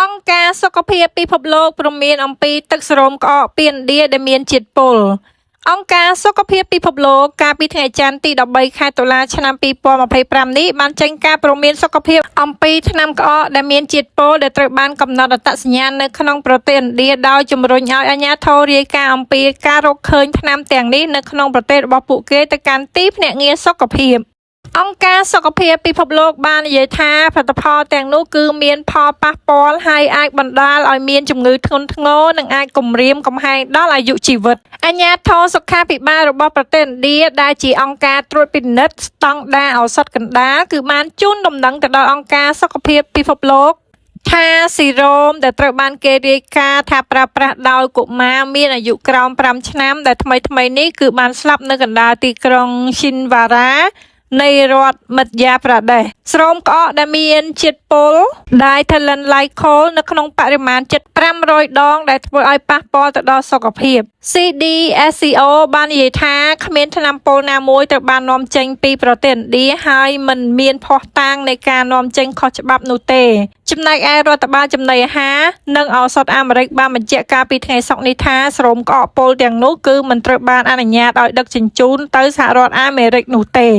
អង្គការសុខភាពពិភពលោកព្រមានអំពីទឹកសរោមក្អកពីឥណ្ឌាដែលមានជាតិពុលអង្គការសុខភាពពិភពលោកកាលពីថ្ងៃច័ន្ទទី13ខែតុលាឆ្នាំ2025នេះបានចេញការព្រមានសុខភាពអំពីថ្នាំក្អកដែលមានជាតិពុលដែលត្រូវបានកំណត់អត្តសញ្ញាណនៅក្នុងប្រទេសឥណ្ឌាដោយជំរុញឲ្យអាជ្ញាធររាយការណ៍អំពីការរកឃើញថ្នាំទាំងនេះនៅក្នុងប្រទេសរបស់ពួកគេទៅកាន់ទីភ្នាក់ងារសុខភាពអង្គការសុខភាពពិភពលោកបាននិយាយថាផលិតផលទាំងនោះគឺមានផលប៉ះពាល់ហើយអាចបណ្ដាលឲ្យមានជំងឺធ្ងន់ធ្ងរនិងអាចគំរាមកំហែងដល់អាយុជីវិតអាជ្ញាធរសុខាភិបាលរបស់ប្រទេសឥណ្ឌាដែលជាអង្គការត្រួតពិនិត្យស្តង់ដារឱសថកណ្ដាលគឺបានជូនដំណឹងទៅដល់អង្គការសុខភាពពិភពលោកថាស៊ីរ៉ូមដែលត្រូវបានគេរាយការណ៍ថាប្រើប្រាស់ដោយកុមារមានអាយុក្រោម5ឆ្នាំដែលថ្មីនេះគឺបានស្លាប់នៅកណ្ដាលទីក្រុងឈិនវ៉ារ៉ានៃរដ្ឋមិត្តយ៉ាប្រទេសស្រោមក្អកដែលមានជាតិពុលដែលថលិនឡៃខូលនៅក្នុងបរិមាណជិត500ដងដែលធ្វើឲ្យប៉ះពាល់ទៅដល់សុខភាព CDSCO បាននិយាយថាគ្មានថ្នាំពុលណាមួយត្រូវបាននាំចេញពីប្រទេសឥណ្ឌាហើយមិនមានភស្តុតាងនៃការនាំចេញខុសច្បាប់នោះទេចំណែកឯរដ្ឋបាលចំណីអាហារនិងឱសថអាមេរិកបានបញ្ជាក់កាលពីថ្ងៃសុក្រនេះថាស្រោមក្អកពុលទាំងនោះគឺមិនត្រូវបានអនុញ្ញាតឲ្យដឹកជញ្ជូនទៅសហរដ្ឋអាមេរិកនោះទេ